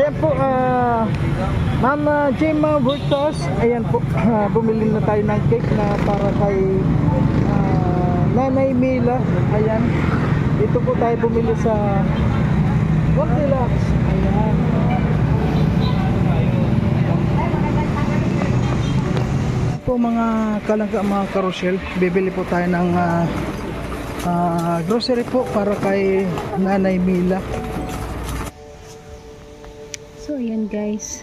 Ayan po, Ma'am Gemma Burtos. Ayan po, bumili na tayo ng cake na para kay Nanay Mila. Ayan, dito po tayo bumili sa Goldilocks. Ayan po mga kalangga, mga karosyel. Bibili po tayo ng grocery po para kay Nanay Mila. So ayan guys,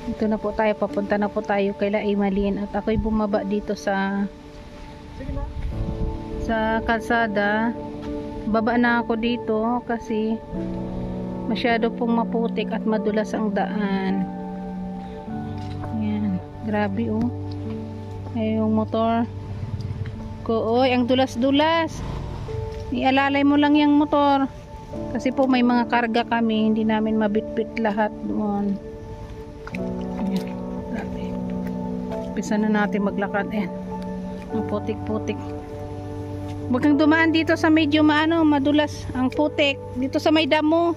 ito na po tayo, papunta na po tayo kay La Imalin at ako'y bumaba dito sa kalsada. Baba na ako dito kasi masyado pong maputik at madulas ang daan. Ayan, grabe oh. Ay, yung motor ko, oy, ang dulas-dulas. Ialalay mo lang yung motor kasi po may mga karga kami, hindi namin mabitbit lahat doon. Ayan, grabe. Umpisa na natin maglakad. Ayan, ang putik-putik. Huwag kang dumaan dito sa medyo madulas ang putik, dito sa may damo.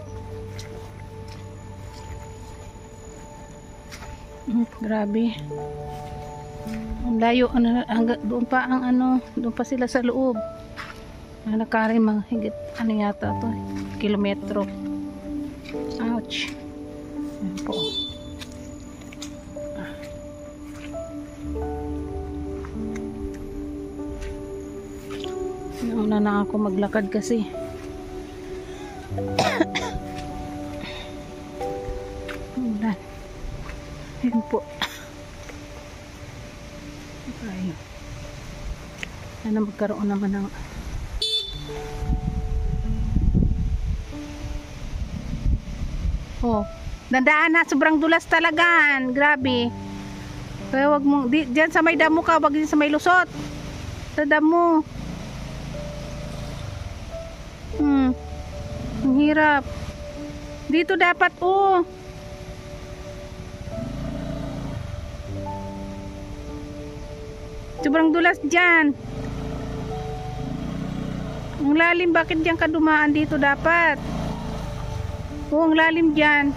Grabe. Ang layo, doon pa ang doon pa sila sa loob. Nakari mga higit yata to, kilometro. Ouch. Ayan po. Nauna na ako maglakad kasi ulan. Ayan po. Ayun. Sana magkaroon naman ng dandaan na, sobrang dulas talaga. Grabe. Kaya wag mo, diyan sa may damo ka, wag din sa may lusot. Sa damo. Ang hirap. Dito dapat sobrang dulas dyan. Ang lalim, bakit dyan ka dumaan? Dito dapat. Ang lalim dyan.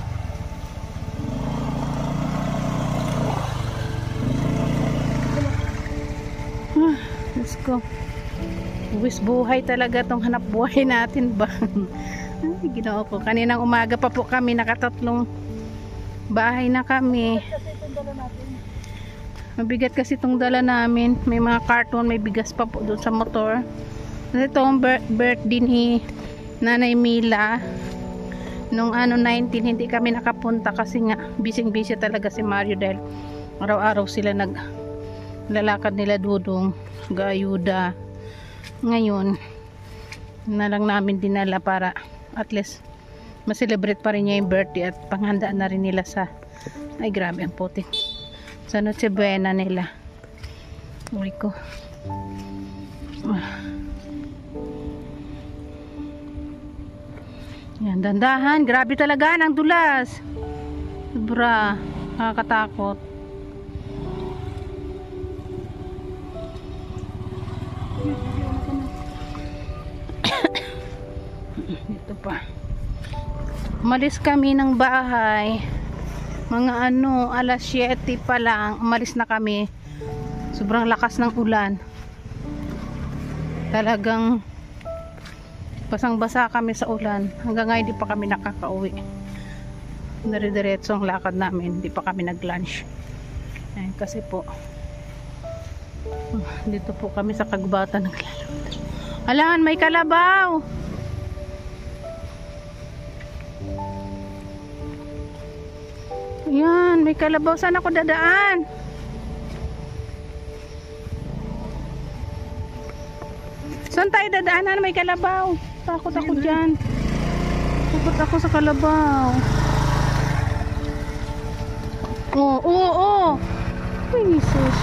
Let's go. Buwis buhay talaga tong hanap buhay natin ba? Ay, Ginoo ko. Kaninang umaga pa po kami, nakatatlong bahay na kami. Mabigat kasi itong dala namin. May mga karton, may bigas pa po doon sa motor. Ito ang birthday ni Nanay Mila. Nung 19, hindi kami nakapunta kasi nga busy talaga si Mario dahil araw-araw sila naglalakad nila dudong gaayuda. Ngayon na lang namin dinala para at least ma-celebrate pa rin niya yung birthday at panghanda na rin nila sa, ay grabe ang putik, sa Noche Buena nila. Uy ko. Yan, dandahan. Grabe talaga ang dulas. Sobra. Nakakatakot. Dito pa. Umalis kami ng bahay. Mga alas 7 pa lang. Umalis na kami. Sobrang lakas ng ulan. Talagang basang-basa kami sa ulan. Hanggang ngayon di pa kami nakakauwi. Dire-diretso ang lakad namin. Di pa kami nag-lunch. Ayan, kasi po dito po kami sa kagubatan naglalakad. Alangan, may kalabaw. Ayan, may kalabaw. Saan ako dadaan? Saan tayo dadaanan? May kalabaw. Takot ako dyan. Takot ako sa kalabaw. Oo. Ay, Jesus.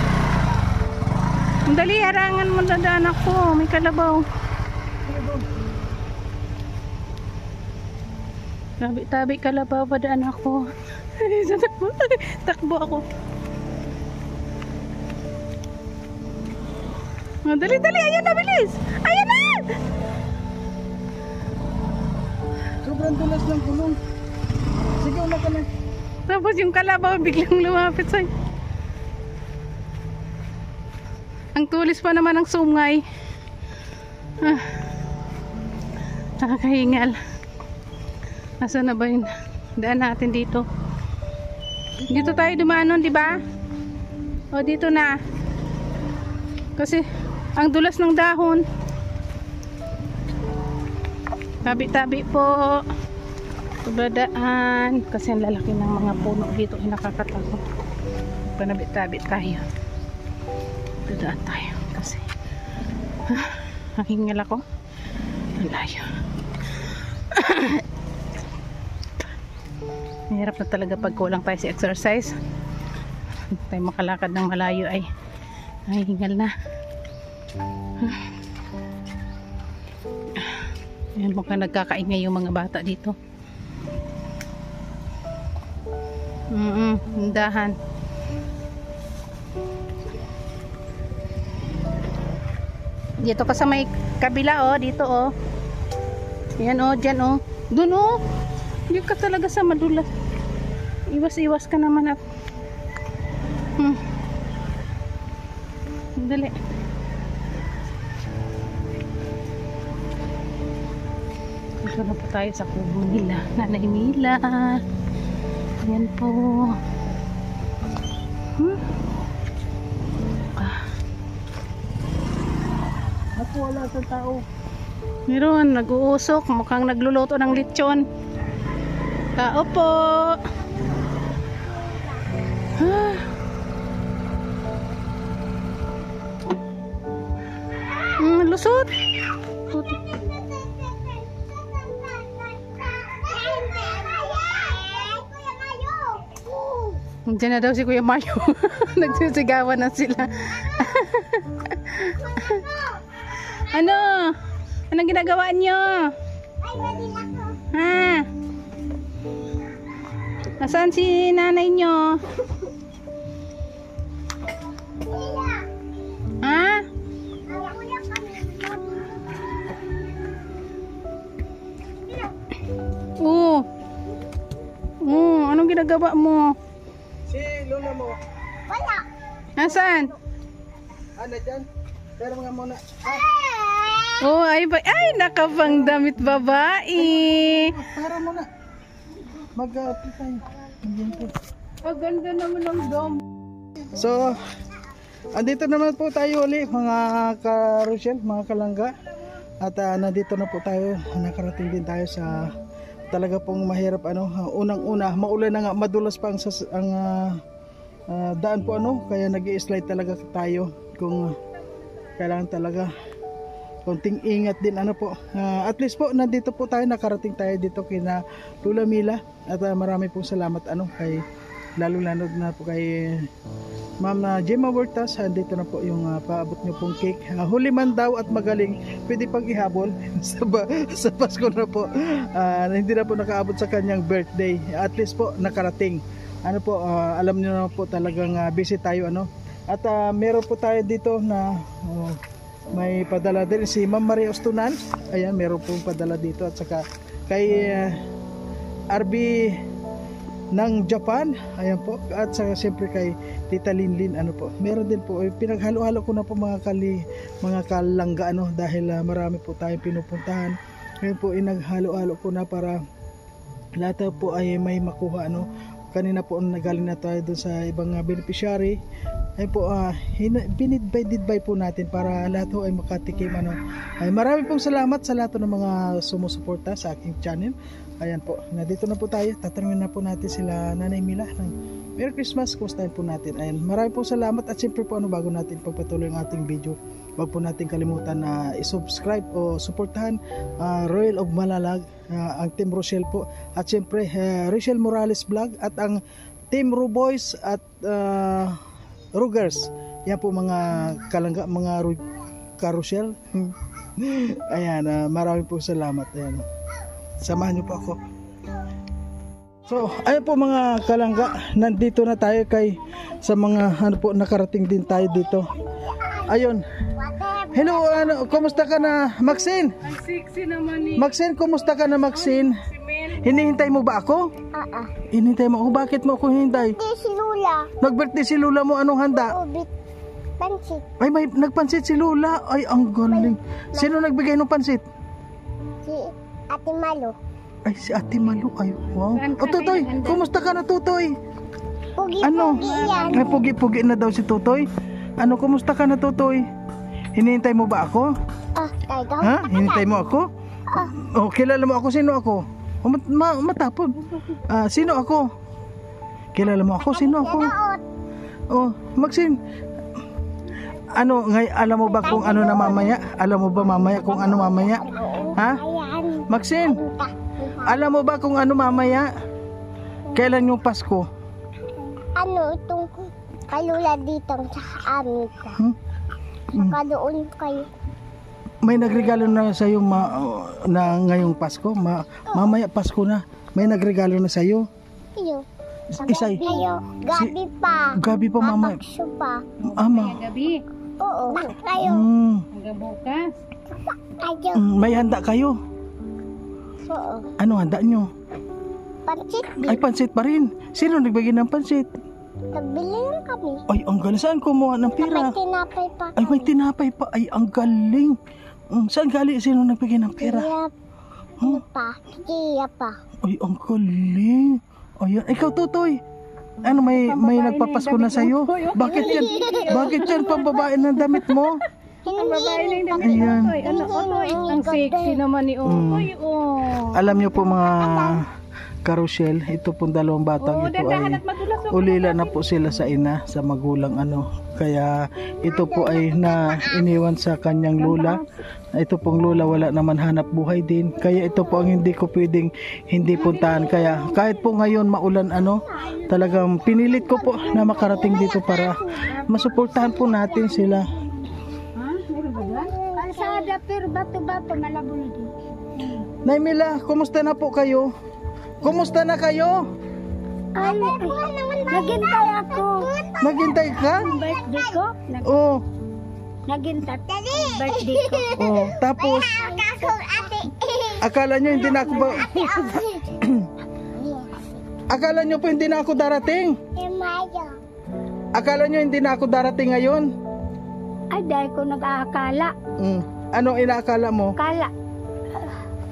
Dali, harangan mo, dadaan ako. May kalabaw. Tabi kalabaw, padaan ako. Takbo ako. Dali, ayan na, bilis. Ayan na. Sobrang dulas ng gulong. Sige, una ka na. Tapos yung kalabaw biglang lumapit sa'yo. Ang tulis pa naman ng sungay. Nakakahingal. Nasaan na ba yun? Daan natin dito. Dito tayo dumaanon, di ba? O dito na. Kasi ang dulas ng dahon. Tabi-tabi po. Tubadaan. Kasi ang lalaki ng mga puno dito ay nakakatakot. Panabi-tabi tayo. Dadaan tayo. Kasi nahingal ako. Ang layo. Mahirap na talaga pag kulang tayo sa exercise. Hindi tayo makalakad ng malayo ay nahihingal na. Ayan, mukhang nagkakaingay yung mga bata dito. Dahan. Dito ka sa may kabila, oh, dito, oh. Ayan, oh, dyan, oh. Dun, oh. Hindi ka talaga sa madulas. Iwas-iwas ka naman at dali. Dito na po tayo sa kubo nila. Nanay Mila. Ayan po. Ako wala sa tao. Meron, nag-uusok. Mukhang nagluluto ng lechon. Tao po. Lusot. Diyan na daw si Kuya Mayo. Nagsisigawan na sila. Ano? Anong ginagawa niyo? Ha? Nasaan si nanay niyo? Ha? Anong ginagawa mo? Si Lola mo. Wala. Nasaan? Ano dyan? Pero mga muna. Ay, nakapang damit babae. Para muna. Mag-api tayo. Ang ganda naman ng dom. So, andito naman po tayo ulit mga ka-Rochelle, mga kalangga. At nandito na po tayo, nakarating din tayo sa talaga pong mahirap unang-una, maulan na nga, madulas pa ang daan po kaya nag-i-slide talaga tayo kung kailangan talaga konting ingat din po. At least po nandito po tayo, nakarating tayo dito kina Lola Mila at marami pong salamat kay lalo-lalo na po kay Ma'am Gemma Huertas. Dito na po yung paabot nyo pong cake. Huli man daw at magaling, pwede pang ihabol sa Pasko na po. Hindi na po nakaabot sa kanyang birthday. At least po nakarating. Alam nyo na po talagang busy tayo At meron po tayo dito na may padala din si Ma'am Maria Ostunan. Ayan, meron pong padala dito. At saka kay RB ng Japan, ayan po, at saka siyempre kay Tita Linlin po. Meron din po, pinaghalo-halo ko na po mga kalangga dahil marami po tayong pinupuntahan. Ngayon po inaghalo-halo ko na para lahat po ay may makuha Kanina po nagaling na tayo dun sa ibang beneficiary. Ayun po, binidbay po natin para lahat po ay makatikim Ay marami pong salamat sa lahat ng mga sumusuporta sa aking channel. Ayan po, nandito na po tayo. Tatanungin na po natin sila Nanay Mila ng Merry Christmas, kumustahin po natin. Ayan, marami pong salamat at siyempre po bago natin pagpatuloy ang ating video, wag po natin kalimutan na i-subscribe o suportahan Royal of Malalag, ang Team Rochelle po, at siyempre Rochelle Morales Vlog at ang Team Ruboys at Rugers. Yan po mga kalangga, mga ka-Rochelle. Ayan, marami po salamat. Ayan, samahan niyo po ako. So, ayun po mga kalangga, nandito na tayo sa mga nakarating din tayo dito. Ayun. Hello, kumusta ka na, Maxine? Sexy naman ni. Maxine, kumusta ka na, Maxine? Hinihintay mo ba ako? Hinihintay mo ako? Bakit mo ako hinihintay? Di si Lula. Nag-birthday si Lula mo, anong handa? Ubit. Pansit. Ay, may nagpansit si Lula. Ay, ang galing. Sino nagbigay ng pansit? Si Ate Malo. Ay, si Ate Malu. Ay, wow. Saan O, ka Tutoy, kayo naganda? kumusta ka na, Tutoy? Pugi-pugi Ano? yan. Ay, pugi-pugi na daw si Tutoy. Ano, kumusta ka na, Tutoy? Hinihintay mo ba ako? Tayo. Ha? Hinihintay mo ako? Oh, kilala mo ako? Sino ako? Oh, matapon. Sino ako? Kilala mo ako? Sino ako? Oh, Maxine. Ano, alam mo ba kung ano na mamaya? Alam mo ba mamaya kung ano mamaya? Ha? Ayan. Maxine, alam mo ba kung ano mamaya? Kailan yung Pasko? Ano itong kalula dito sa amin ko. Saka doon kayo. May nagregalo na sa iyo na ngayong Pasko? Mamaya Pasko na. May nagregalo na sa iyo? Iyo. Isay. Kayo. Gabi pa. Gabi pa mamaya. Mapakso pa. Ama. Gabi. Oo. Kayo. Hanggang bukas. Kayo. May handa kayo? Oo. Ano handa nyo? Pansit. Ay, pansit pa rin. Sino nagbigay ng pansit? Nagbili lang kami. Ay, ang galing. Saan kumuha ng May pera? tinapay pa. Ay, may tinapay pa. Ay, ang galing. Saan galing? Sino nagbigay ng pera? Kaya ano pa? Kaya pa. Ay, ang galing. Ayan. Ikaw, Tutoy. Ano, may nagpapasko na sa'yo? Bakit yan? Bakit yan? Pambabae ng damit mo? Ang babae na yung damit Ayan. ni Otoy. Ano, Otoy? Ang sexy naman ni Otoy. Oh. Alam nyo po mga Carousel, ito pong dalawang batang ito dandahan ay at madulas. ulila na po sila sa ina, sa magulang ano. Kaya ito po ay na iniwan sa kanyang lula. Ito pong lula wala naman hanap buhay din. Kaya ito po ang hindi ko pwedeng hindi puntahan. Kaya kahit po ngayon maulan ano, talagang pinilit ko po na makarating dito para masuportahan po natin sila. Ha? Meron ba dyan? Kalsada pero bato-bato malabon din. Nay Mila, kumusta na po kayo? Kumusta na kayo? Ay, naghintay ako. Naghintay ka? Birthday ko. Oo. Naghintay. Birthday ko. Oh, tapos akala nyo hindi na ako ba akala nyo po hindi na ako darating? Akala nyo hindi na ako darating ngayon? Ay, dahil ko nag-aakala. Ano inaakala mo? Kala.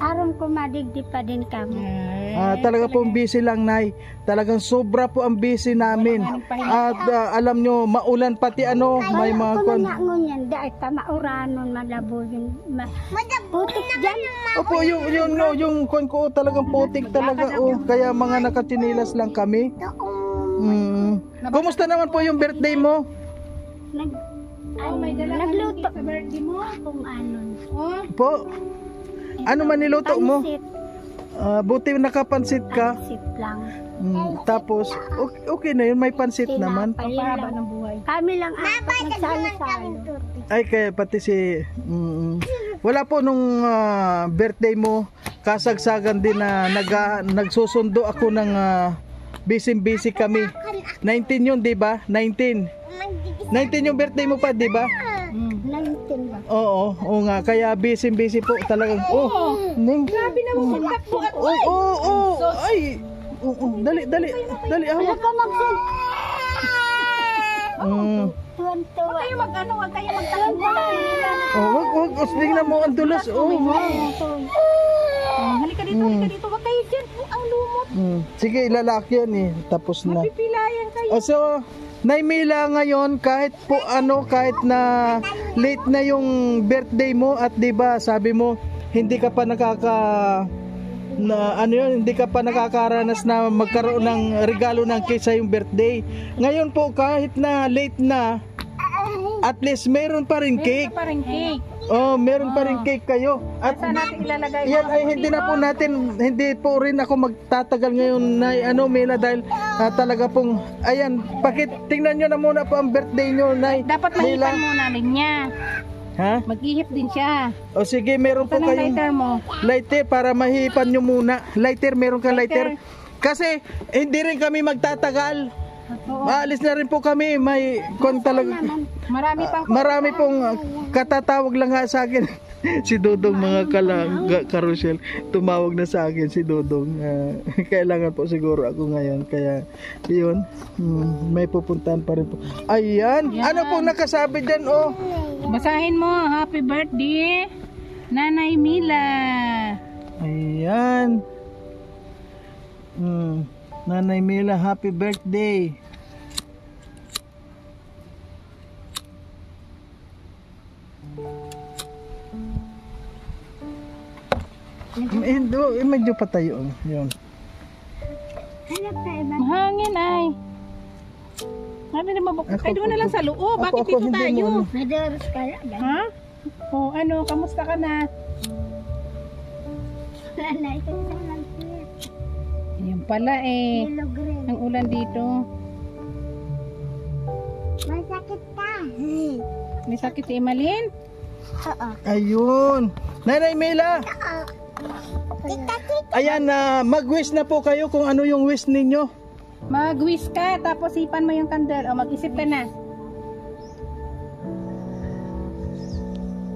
Aron ko madigdi pa din kami. Talaga po busy lang, Nay. Talagang sobra po ang busy namin. At alam nyo, maulan pati ano, may mga Kung nangunyan, dahil pa mauranon, malabo yun. Putik dyan. Opo, yung kon ko talagang putik talaga. Oh, kaya mga nakachinilas lang kami. Kumusta naman po yung birthday mo? Nagluto. Sa birthday mo. Kung ano. Oh. Po? Ano man niluto mo? Pansit. Buti nakapansit ka. Pansit lang. Tapos, okay na yun. May pansit naman. Pahaba ng buhay. Kami lang apat nagsalo-salo. Ay, kaya pati si... wala po nung birthday mo, kasagsagan din na nagsusundo ako ng busy kami. 19 yun, di ba? 19 yung birthday mo pa, di ba? 19 ba? Oo nga. Kaya busy po talagang. Ning. Grabe naman yung takbo at Ay. Dali. Wala ka magsin. Tuwan-tuwa. Huwag kayo mag-ano, huwag kayo magtakbo. Wag. Tingnan mo ang dulas. Halika dito, huwag kayo dyan. Ang lumot. Sige, ilalaki yan eh. Tapos na. Pipilayan kayo. So, Nay Mila, ngayon kahit na late na yung birthday mo at 'di ba sabi mo hindi ka pa hindi ka pa nakakaranas na magkaroon ng regalo ng cake sa yung birthday. Ngayon po kahit na late na, at least meron pa rin cake. Meron pa rin cake. Meron pa rin cake kayo. At Saan natin ilalagay? yan ay hindi po rin ako magtatagal ngayon na Mila dahil talaga pong tingnan nyo na muna po ang birthday nyo, Nay. Dapat Mila. mahipan muna rin niya. Ha? Mag-ihip din siya. O sige, meron po Saan ang kayong lighter mo? lighter para mahipan nyo muna. Meron kang lighter. Kasi hindi rin kami magtatagal. Maalis na rin po kami. May talaga. Marami pang Marami pong katatawag lang nga sa akin. Si Dodong mga kalangga, Karusyel, tumawag na sa akin si Dodong. Kailangan po siguro ako ngayon. Kaya, yun, may pupuntahan pa rin po. Ayan, Yan. ano pong nakasabi dyan, oh? Basahin mo, happy birthday, Nanay Mila. Ayan. Nanay Mila, happy birthday. Medyo patayo. Yun. Mahangin ay. Ano na mabuk? Ay, doon na lang sa loob. Bakit dito hindi tayo? mo, Madalas kaya. Ha? O ano, kamusta ka na? Wala ito sa lang. Ayun pala eh. Yellow green. Ang ulan dito. Masakit ka. May sakit si Emalyn? Oo. Ayun. Nanay Mila. Tita, tita. Ayan, mag-wish na po kayo kung ano yung wish ninyo. Mag-wish ka, tapos ipan mo yung candle. O mag-isip ka na.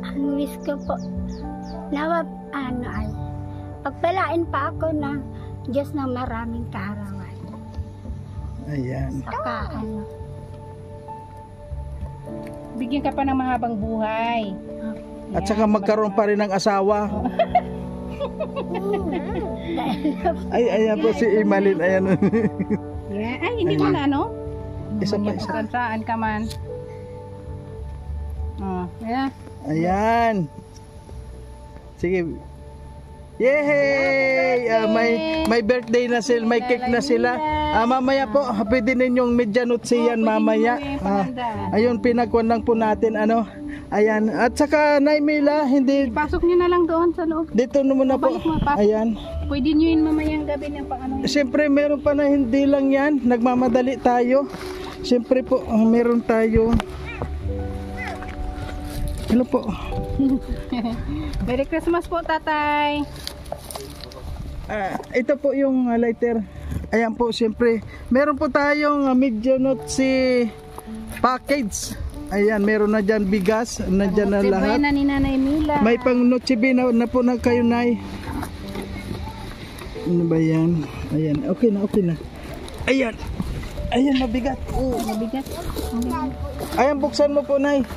Ang wish ko po, nawa, ay, pagpalain pa ako ng Diyos ng maraming kaarawan. Ayan. Saka, Bigyan ka pa ng mahabang buhay. At saka magkaroon pa rin ng asawa. Ay, ayan po si Emalyn. Ayan. Yeah. Ay, hindi mo na ano? Isa pa, isa. Kung saan ka man. Oh, yeah. Ayan. Sige. Yay! May birthday na sila, may cake na sila. Mamaya po, pwede ninyong medyanutsi yan mamaya. Ayun, pinagkuhan lang po natin, ano. Ayan. At saka, Nay Mila, hindi... Pasok nyo na lang doon sa loob. Dito naman na po. Balik mo, pasok. Ayan. Pwede nyo yun mamayang gabi ng pang ano. Siyempre, meron pa na hindi lang yan. Nagmamadali tayo. Siyempre po, meron tayo. Hello po. Merry Christmas po, tatay. Ito po yung lighter. Ayan po, siyempre. Meron po tayong medyanutsi package. Ayan, meron na dyan bigas. Nandyan na lahat. Na ni Nanay Mila. May pang notsibi na po na kayo, Nay. Ano ba yan? Ayan, okay na. Ayan. Ayan, mabigat. Oh, mabigat. Ayan, buksan mo po, Nay.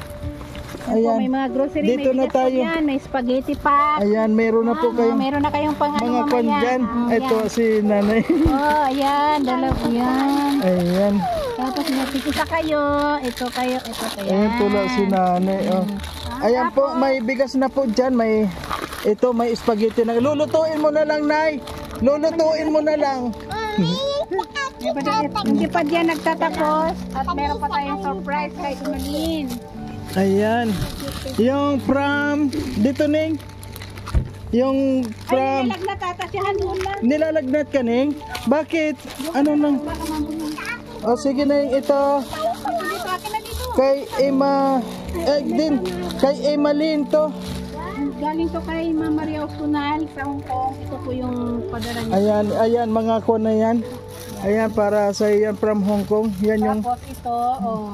Ayan. May mga grocery, Dito may na tayo. Yan, may spaghetti pack. Ayan, meron na po kayong Meron na kayong pang mga ano kwan mamaya. dyan. Ito si Nanay. Oh, ayan, dalawa yan. Ayan. Tapos isa kayo, ito kayo. Ayan po lang si Nanay. Oh. Ayan po, may bigas na po dyan. May spaghetti na. Lulutuin mo na lang, Nay. Lulutuin mo na lang. Hindi pa diyan nagtatapos. At meron pa tayong surprise kay Emalyn. Ayan. Yung from, dito Ning. Yung from, Ay, nilalagnat ata siya hanula. nilalagnat ka Ning? Bakit? Ano nang? O sige Ning, ito. Kay kay Emalyn to. Galing to kay Ma'am Maria Osunal sa Hong Kong. Ito po yung padala niya. Ayan, mga kuha na yan. Ayan, para sa yan from Hong Kong. Yan yung, Tapos ito,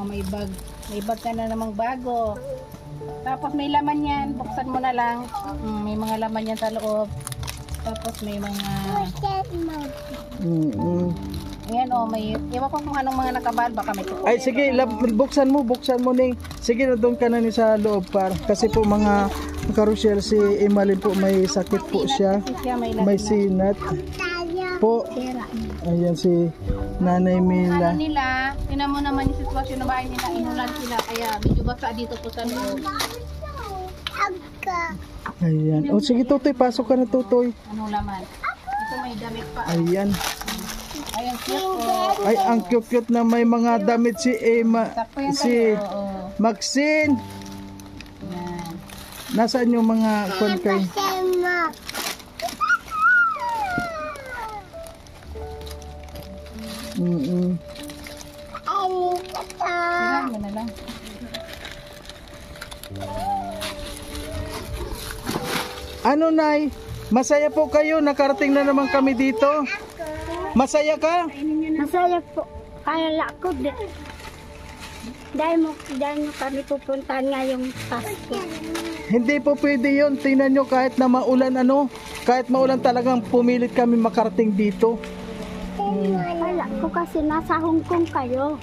may bag. May bag ka na namang bago. Tapos may laman yan. Buksan mo na lang. May mga laman yan sa loob. Tapos may mga... Ayan may... Iwan ko kung anong mga nakabal. Baka may tuko. ay sige, buksan mo Ning. Sige na doon ka na ni sa loob kasi po mga Karusyel, si Emalyn po may sakit po siya. May sinat po. Ayan si Nanay Mila. Ano nila, tinan mo naman yung sitwasyon na bahay nila, inulan sila, kaya medyo basa dito po sa loob. Ayan. O sige Tutoy, pasok ka na Tutoy. Anong laman? Ito may damit pa. Ayan. Ayan, cute po. Ay, ang cute na may mga damit si Sakto yan si kayo. Oo. Maxine. Yan. Nasaan yung mga kay? Tingnan mo na lang. Ano Nay? Masaya po kayo, nakarating na naman kami dito. Masaya ka? Masaya po. Kaya ko din. Dahil mo kami pupuntahan ngayong Pasko. Hindi po pwede yun. Tingnan nyo kahit na maulan kahit maulan talagang pumilit kami makarating dito. Wala ko kasi nasa Hong Kong kayo.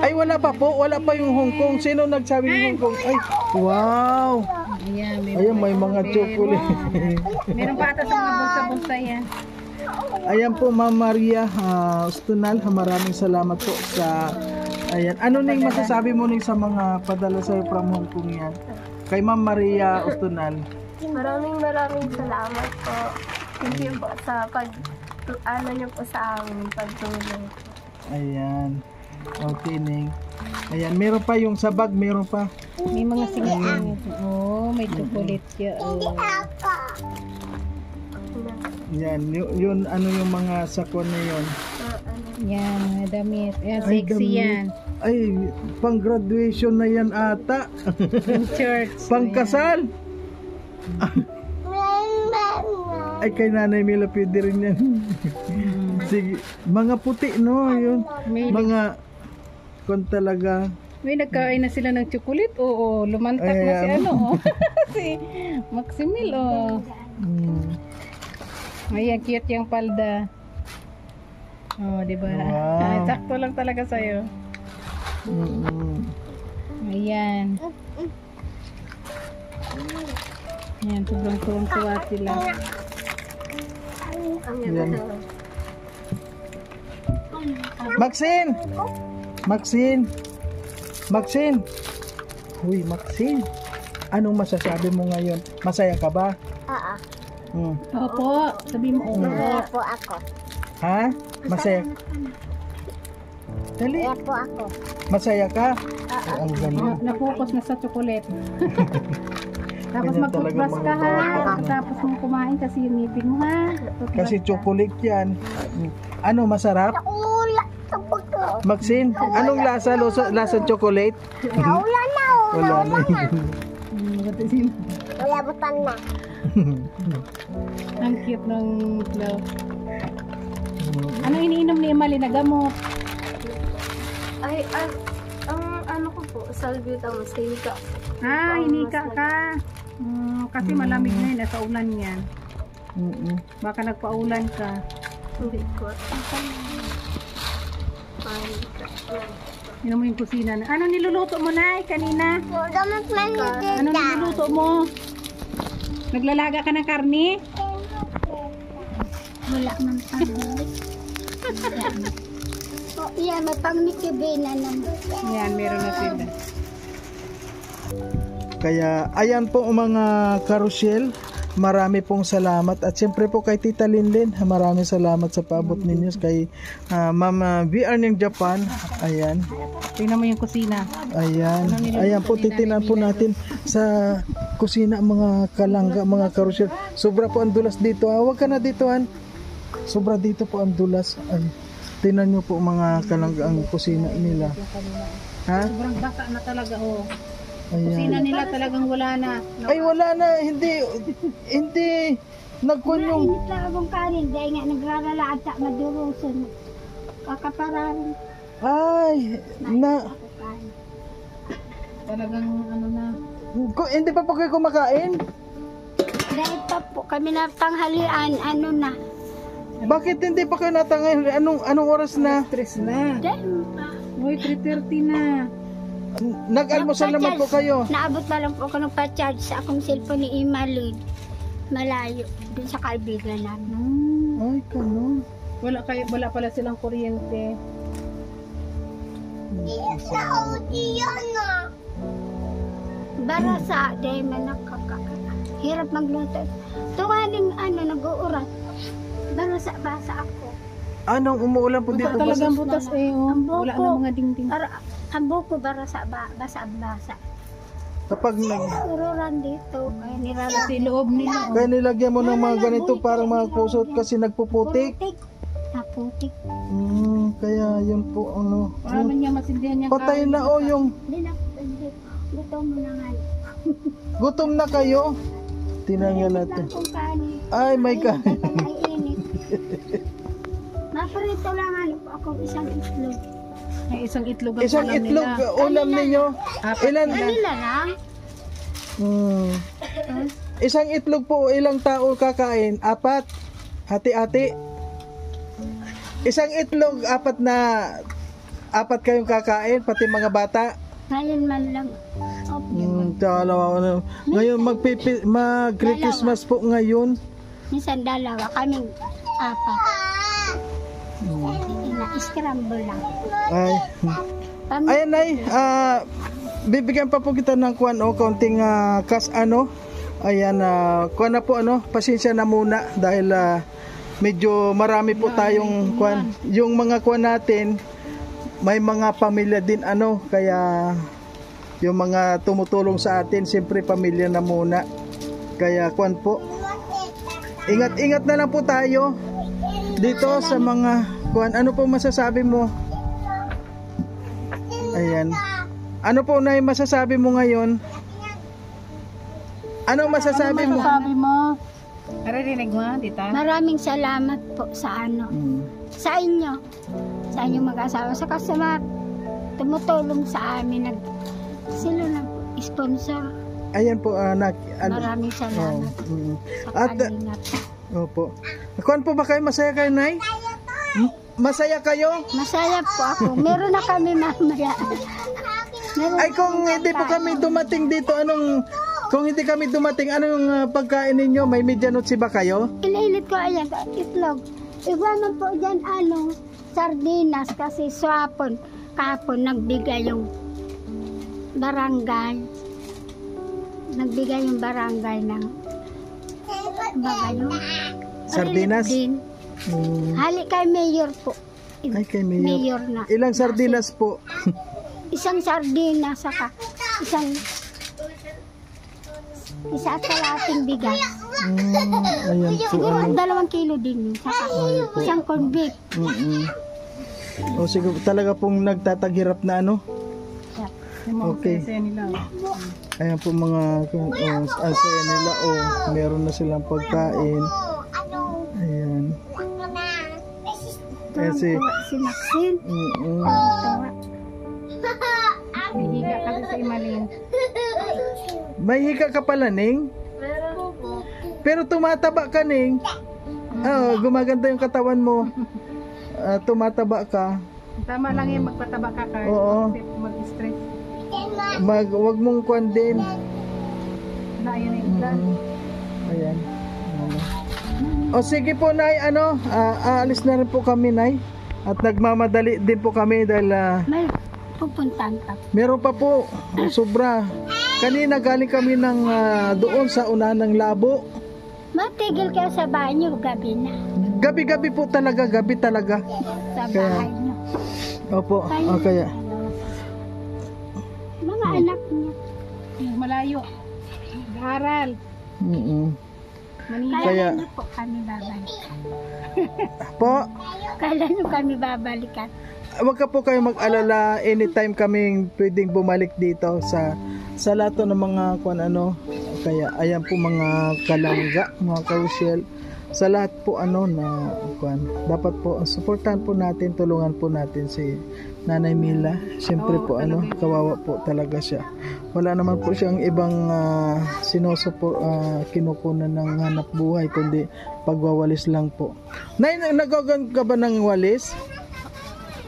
Ay wala pa po, wala pa yung Hong Kong. Sino nagsabi ng Hong Kong? Ay, wow! Ayan, may mga chocolate. Meron pa ata sa mga bulsa-bulsa yan. Ayan po Ma'am Maria Ustunal, maraming salamat po sa ayan. Ano ning masasabi mo ning sa mga padala sa'yo from Hong Kong yan? Kay Ma'am Maria Ustunal. Maraming salamat po. Thank you po sa niyo po sa amin, pagtulong. Ayan. Okay, Ning. Ayan, meron pa yung sa bag, meron pa. May mga singasin. Oh, may chocolate siya. Oh. Yan, yun ano yung mga sakon na yun. Yan, mga damit. Yan, Ay, sexy damit. yan. Ay, pang graduation na yan ata. Yung church. Pang kasal. Ay, kay Nanay Mila pwede rin yan. Sige, mga puti no, yun. Mga kon talaga. May nagkain na sila ng chocolate. Oo, lumantak na si Ayan. si Maximil. Oh. Ayan, cute yung palda. Oh, di ba? Wow. Ay, sakto lang talaga sa'yo. Ayan. Ayan, sobrang tuwang-tuwa sila. Yan. Maxine! Maxine! Maxine! Uy, Maxine! Anong masasabi mo ngayon? Masaya ka ba? Oo. Opo, sabi mo oo. Kaya po ako. Ha? Masaya? Dali. Kaya po ako. Masaya ka? Ay, ang ganda. Na-focus na sa chocolate. Tapos Ganyan mag-toothbrush talaga ka mga ha. bata, no? Tapos mo kumain kasi yung ngipin mo ha. Toothbrush Kasi ka. chocolate yan. Ano, masarap? Ula. Tapos ko. Maxine, anong lasa? Lasa chocolate? Naula na. Wala na. Maganda sila. Wala butan na. Ang cute ng glove. Ano iniinom ni Emily na gamot? Ay, ang ano ko po, salbutamol, hinika. Ah, hinika ka. Kasi malamig na yun, nasa ulan yan. Baka nagpaulan ka. Hindi ko. Yun mo yung kusina na. Ano niluluto mo na kanina? Gamot man Ano niluluto mo? Naglalaga ka ng karne? Wala man pang-balik. Yan, may pang-mikibina naman. Yan, meron na sila. Kaya ayan po mga karusyel, marami pong salamat at siyempre po kay Tita Linlin, maraming salamat sa paabot ninyo kay Mama VR ng Japan. Ayan. Tingnan mo yung kusina. Ayan. Ayan po, titinan po natin sa kusina mga kalangga, mga karusyel. Sobra po ang dulas dito. Huwag ka na dito, Han. Sobra dito po ang dulas. Ay, tingnan nyo po mga kalangga ang kusina nila. Ha? Sobrang basa na talaga, oh. Ayan. Kusina nila talagang wala na. Ay wala na, hindi nagkun yung Mainit lang akong kanin, dahil nga nagraralaad sa maduruson. Kakaparang ay na ako kanin. Talagang ano na. hindi pa po kayo kumakain? Dahil pa po kami na tanghalian, ano na. Bakit hindi pa kayo natangay? Anong oras na? Stress na. Dahil pa. Uy, 3:30 na. Nag-almusal naman po kayo. Naabot pa lang po ako ng pa-charge sa akong cellphone ni Imalin. Malayo, dun sa kaibigan namin. Ay, kanon. Wala pala silang kuryente. Barasa, dahil man hirap magluto. Tungaling nag-uurat. Barasa ako. Anong umuulan po dito? Talagang butas eh, oh. Ang buko. Wala na mga dingding. Ang buko barasa, basa-basa. Kapag Ururan dito, ay nilalagay. Kasi loob nila. kaya nilagyan mo ng mga ganito parang mga kusot kasi nagpuputik. Naputik. Kaya yun po ano. Para man niya masindihan niya. Patay na o yung Gusto mo na nga. gutom na kayo. Tinanggal natin. Kung kanin. Ay, may kanin. Ay, init. Naparito lang ako isang itlog. May isang itlog ang Isang ulam itlog nila. ulam ninyo. Ilan? Kanila lang. Hmm. Isang itlog po, ilang tao kakain? 4. Hati-hati. Isang itlog, 4 kayong kakain, pati mga bata. Ngayon man lang. Dalawa. Ngayon mag-Christmas po ngayon. Minsan dalawa, kaming 4. Na-scramble lang. Ay. Ayan ay, bibigyan pa po kita ng konting ayan, kuwan na po pasensya na muna dahil medyo marami po tayong yung mga kuwan natin, may mga pamilya din kaya yung mga tumutulong sa atin, siyempre pamilya na muna. Kaya kuwan po. Ingat-ingat na lang po tayo dito sa mga kuwan. Ano po masasabi mo? Ayan. Ano po na masasabi mo ngayon? Ano masasabi mo? Sabi mo. Naririnig mo, tita? Maraming salamat po sa sa inyo. Sa inyong mag-asawa. Sa kasama, tumutulong sa amin. Sila na po, sponsor. Ayan po, anak. Maraming salamat sa kalingap. Opo. Kuwan po ba kayo? Masaya kayo, Nay? Masaya kayo? Masaya po ako. Meron na kami mamaya. Ay, kung hindi po kami dumating dito, kung hindi kami dumating, anong pagkain ninyo? May medianotsi ba kayo? Inilit ko ayan, itlog. Iba man po dyan, sardinas, kasi kahapon, nagbigay yung barangay. Nagbigay yung barangay ng sardinas? Hali kay Mayor po. Ay, kay Mayor. Mayor na. Ilang sardinas po? Isang sardinas, saka isa at kalating bigas. Ayan po. Siguro 2 kilo din yun. Saka isang convict. O siguro talaga pong nagtataghirap na Okay. Ayan po mga ang saya nila meron na silang pagkain. Ayan. Si Maxine. May higa kasi sa Imalin. May higa ka pala, Ning? Pero tumataba ka, Ning. Gumaganda yung katawan mo. Tumataba ka. Tama lang yung magpataba ka, Carl. Oo. Mag-stress. Wag mong kuwan din. Ayan yung plan. Ayan. O sige po, Nay, aalis na rin po kami, Nay. At nagmamadali din po kami dahil May pupuntahan pa. meron pa po, sobra. Kanina galing kami ng doon sa unahan ng Labo. Matigil kayo sa bahay niyo, gabi na. Gabi-gabi po talaga, gabi talaga. Sa bahay niyo. Opo, kaya. Mga anak niya. Malayo. Nag-aaral. Manila. Kaya, Kailan po kami babalikan? po, Kailan nyo kami babalikan? wag ka po kayo mag-alala, anytime kaming pwedeng bumalik dito sa lahat ng mga kaya ayan po mga kalangga, mga karusyel, sa lahat po na dapat po suportahan po natin, tulungan po natin si Nanay Mila. Siyempre po kawawa po talaga siya. Wala naman po siyang ibang kinukunan ng hanap buhay kundi pagwawalis lang po. Nay, nagagan ka ba ng walis?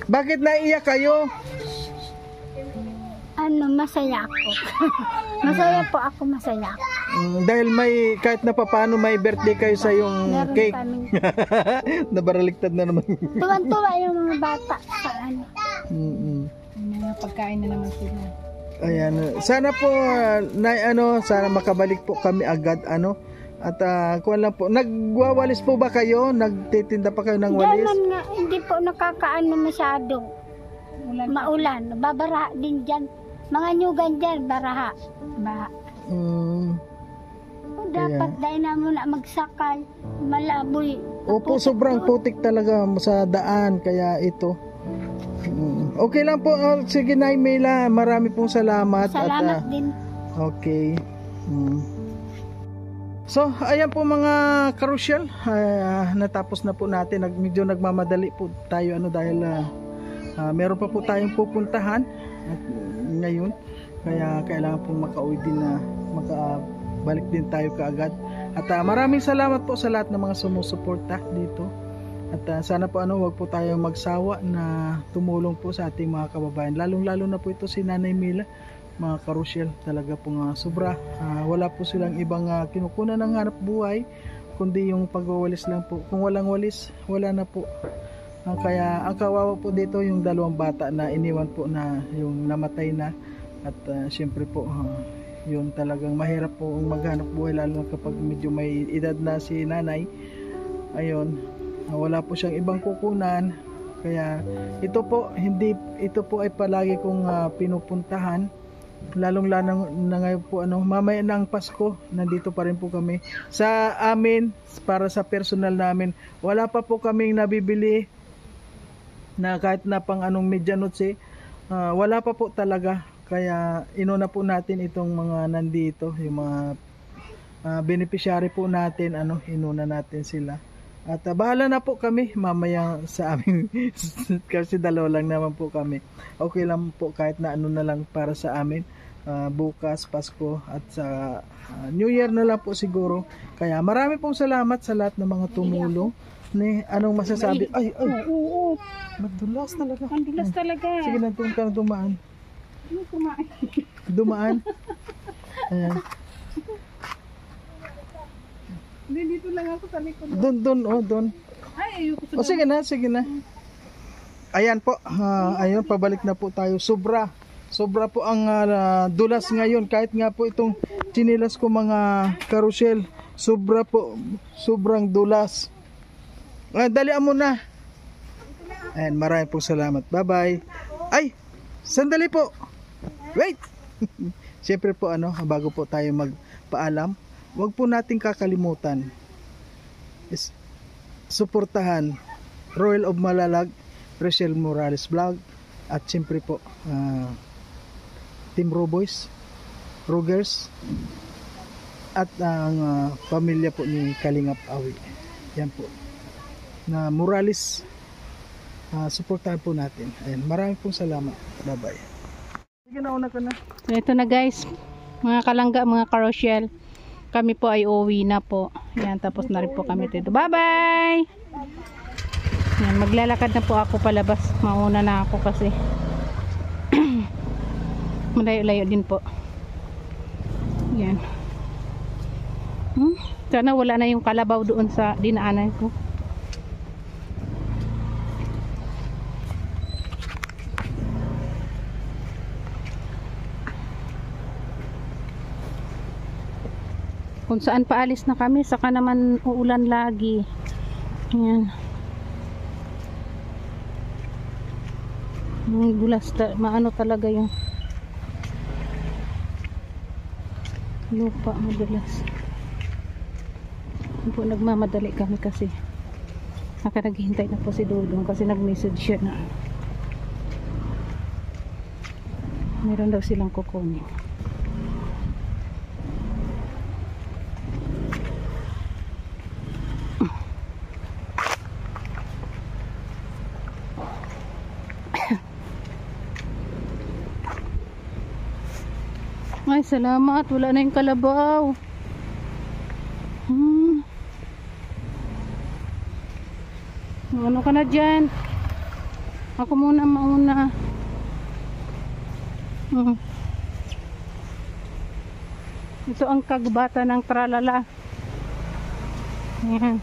Bakit naiiyak kayo? Masaya ako. Masaya po ako, masaya ako. Dahil kahit na paano may birthday kayo sa yung Meron cake. kaming Nabaraligtad na naman. tuwan-tuwa yung mga bata sa Mga pagkain na naman sila. Ayan. Sana po sana makabalik po kami agad at kuwan lang po. Nagwawalis po ba kayo? Nagtitinda pa kayo ng walis? Hindi po nakakaano masyado. Maulan. Babara din dyan. Mga nyugan dyan, baraha. Baha. Dapat dahil na muna magsakay. Malaboy. Opo, sobrang putik talaga sa daan. Kaya ito. Okay lang po. Sige, Nay Mila. Marami pong salamat. Salamat din. Okay. So, ayan po mga karusyal. Natapos na po natin. Medyo nagmamadali po tayo dahil Meron pa po tayong pupuntahan at ngayon, kaya kailangan pong makauwi din na makabalik din tayo kaagad. At maraming salamat po sa lahat ng mga sumusuporta dito. At sana po wag po tayong magsawa na tumulong po sa ating mga kababayan. Lalong-lalo na po ito si Nanay Mila, mga karusyel. Talaga pong sobra. Wala po silang ibang kinukunan ng hanap buhay, kundi yung pagwawalis lang po. Kung walang walis, wala na po. Kaya ang kawawa po dito yung 2 bata na iniwan po na yung namatay na. At syempre po, yun talagang mahirap po maghanap buhay, lalo na kapag medyo may edad na si nanay. Ayun, wala po siyang ibang kukunan. Kaya ito po ay palagi kong pinupuntahan. Lalong-lalo na ngayon po mamaya ng Pasko, nandito pa rin po kami sa amin. Para sa personal namin, wala pa po kaming nabibili na kahit na pang medyanotse, wala pa po talaga. Kaya inuna po natin itong mga nandito, yung mga beneficiary po natin, inuna natin sila. At bahala na po kami mamaya sa amin kasi 2 lang naman po kami. Okay lang po kahit na na lang para sa amin. Bukas Pasko at sa New Year na lang po siguro. Kaya marami pong salamat sa lahat ng mga tumulong. Anong masasabi? Ay. Oo. Magdulas talaga. Magdulas talaga. Sige na, doon ka dumaan. Dumaan. Ayan. Dito lang ako sa likod. Doon. Ay, ayoko. Sige na. Ayan po. Ayun, pabalik na po tayo. Sobra po ang dulas ngayon. Kahit nga po itong chinilas ko mga karusyel, sobrang dulas. Dalian mo na. Ayan, maraming po salamat. Bye-bye. Ay, sandali po. Wait. Siyempre po bago po tayo magpaalam, wag po nating kakalimutan suportahan Royal of Malalag, Rachel Morales Vlog, at siyempre po Team Roboys, Rugers, at ang pamilya po ni Kalingap Awi. Yan po na Morales, suportahan po natin. Ayan, maraming pong salamat. Bye bye. Sige na, una ka na. So ito na guys, mga kalangga, mga karosyel, kami po ay uwi na po. Yan, tapos na rin po kami dito. Bye bye. Yan, maglalakad na po ako palabas. Mauna na ako kasi malayo-layo din po. Yan. Sana wala na yung kalabaw doon sa dinaanan ko. Kung saan paalis na kami, saka naman uulan lagi. Ayan. Gulas, maano talaga yung lupa, madulas. Po, nagmamadali kami kasi naghihintay na po si Dudong kasi nag-message siya na meron daw silang kukunin. Ay, salamat. Wala na yung kalabaw. Ano ka na dyan? Ako muna mauna. Ito ang kagbata ng tralala. Ayan.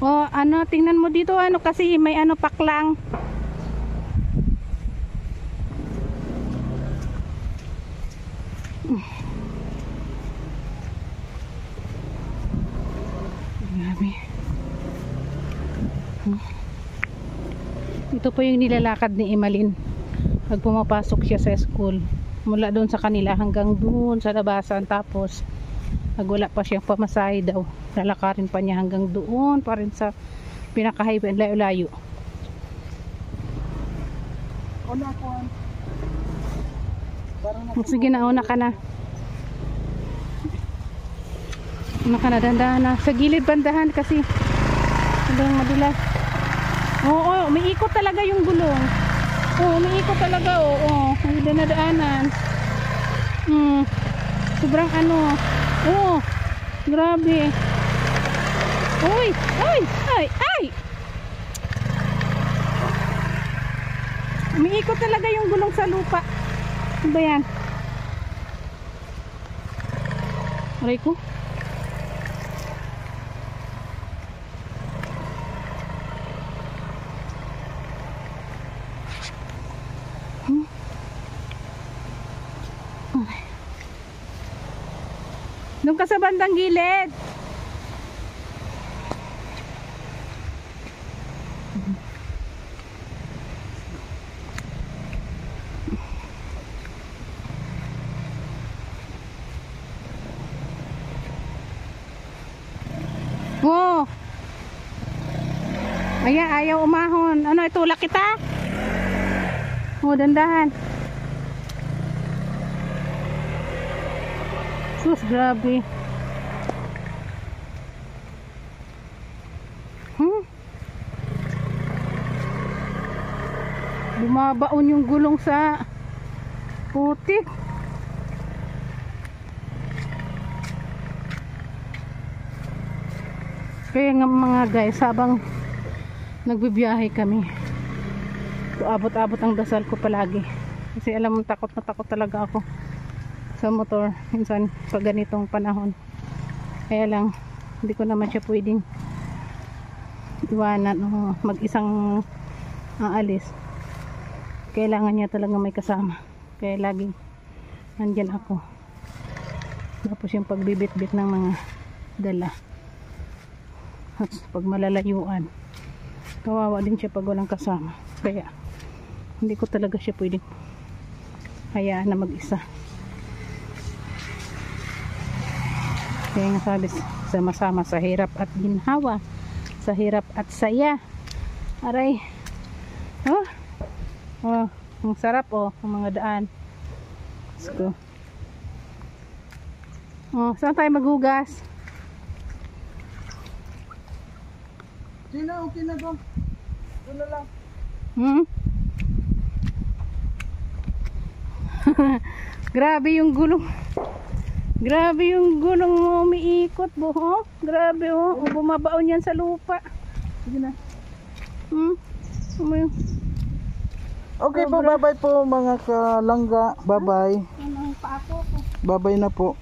Oh, tingnan mo dito, kasi may paklang. Grabe. Ito po yung nilalakad ni Emalyn pag pumapasok siya sa school. Mula doon sa kanila hanggang doon sa labasan, tapos wala pa siyang pamasahe daw, lalakarin pa niya hanggang doon pa rin sa pinaka-highway, layo-layo. Sige na, una ka na. Una ka na, dandahan na. Sa gilid bandahan kasi hanggang madulas. Oo, umiikot talaga yung gulong. Oo, umiikot talaga. Oo, may dinadaanan. Sobrang ano. Oo, grabe. Uy, ay, ay, ay. Umiikot talaga yung gulong sa lupa. Ano ba yan? Aray ko. Doon ka sa bandang gilid. Oh. Ayan, ayaw umahon. Ano, itulak kita? Oh, dandahan. Sus, grabe. Bumabaon yung gulong sa putik. Kaya nga mga guys, habang nagbibiyahe kami, abot-abot ang dasal ko palagi. Kasi alam mo, takot na takot talaga ako sa motor minsan pag ganitong panahon. Kaya lang hindi ko naman siya pwedeng iwanan o mag-isang aalis. Kailangan niya talaga may kasama, kaya laging nandyan ako. Tapos yung pagbibit-bit ng mga dala at pag malalayuan, kawawa din siya pag walang kasama. Kaya hindi ko talaga siya pwedeng hayaan na mag-isa. Kaya nga sabi, sama-sama sa hirap at ginhawa, sa hirap at saya. Aray. Oh, oh, ang sarap oh, ang mga daan. Let's go. Oh, saan tayo maghugas? Sino, okay na ba? Doon na lang. Grabe yung gulong. Grabe yung gulong mo, umiikot bo, oh. Grabe oh, bumabaon yan sa lupa. Sige na. Okay po, bye-bye po mga kalangga. Bye-bye. Ano pa ako? Bye-bye na po.